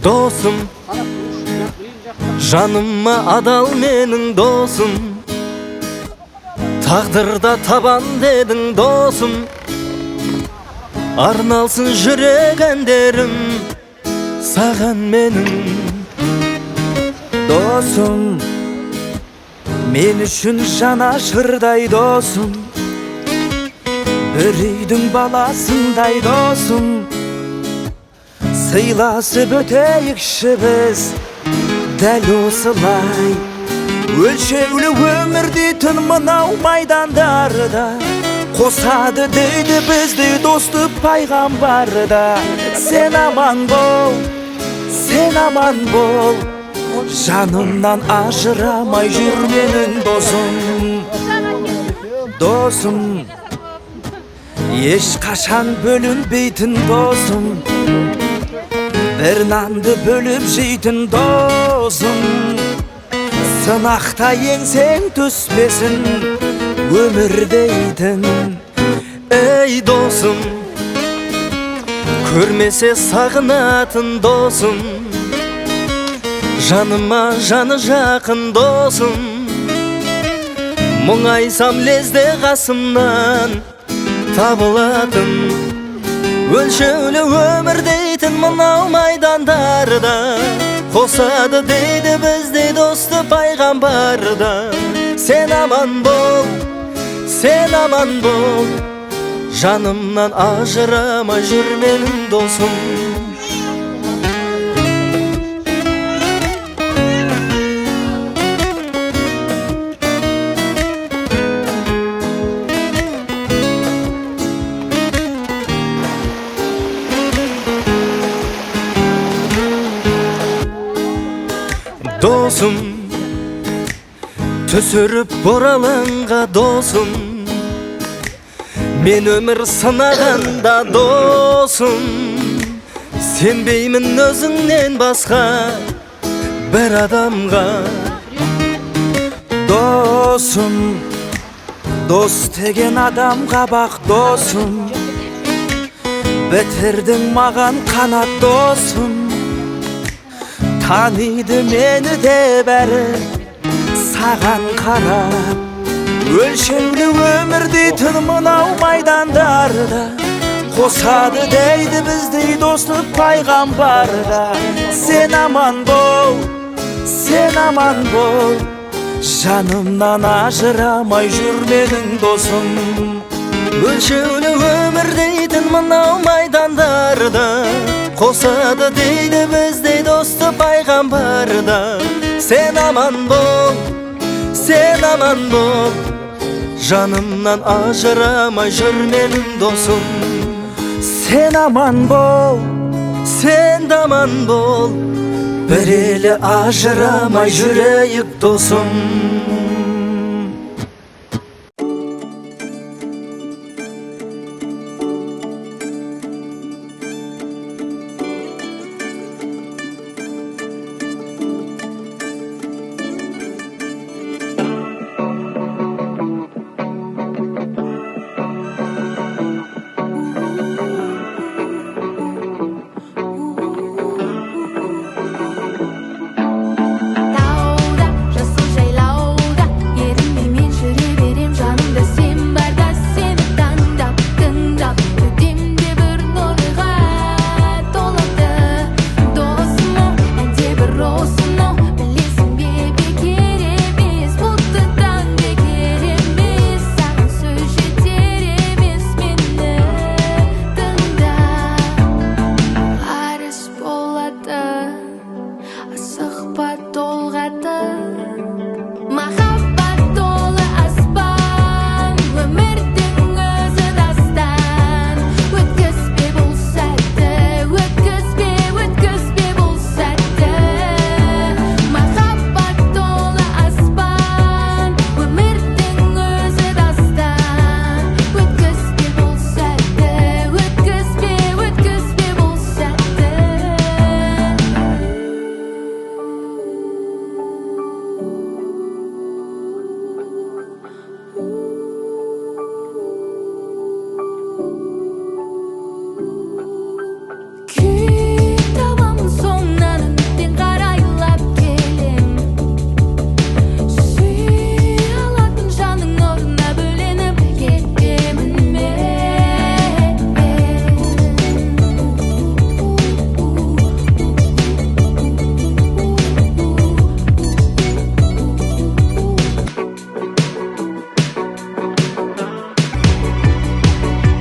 Досым, жаныма адал менің досым, тағдырда табан дедің досым, арналсын жүрек әндерім саған менің. Досым, мен үшін жанашырдай досым, бір үйдің баласындай досым, сыйласып өтейікші біз дәл осылай. Өлшеулі өмір дейтін мынау майдандарда, қосады дейді бізді досты пайғамбарда. Сен аман бол, сен аман бол, жанымнан ажырамай жүр менің досым. Досым, ешқашан бөлінбейтін досым, бір нанды бөліп жейтін досым, сынақта еңсең түспесін өмір дейтін. Ей досым, көрмесе сағынатын досым, жаныма жаны жақын досым, мұңайсам лезде қасымнан табылатын. Өлшеулі өмір дейтін мынау майдандарда, қосады дейді біздей досты пайғамбарда. Сен аман бол, сен аман бол, жанымнан ажырамай жүр менің досым. Досым, түсіріп боралаңға досым, мен өмір сынағанда досым, сенбеймін өзіңнен басқа бір адамға. Досым, дос деген адамға бақ досым, бітірдің маған қанат досым, таниды мені де бәрі саған қарап. Өлшеулі өмір дейтін мынау майдандарда, қосады дейді біздей досты пайғамбарда. Сен аман бол, сен аман бол, жанымнан ажырамай жүр менің досым. Өлшеулі өмір дейтін мынау майдандарда, қосады дейді біздей досты пайғамбарда. Сен аман бол, сен аман бол, жанымнан ажырамай жүр менің досым. Сен аман бол, сен аман бол, бір елі ажырамай жүрейік досым.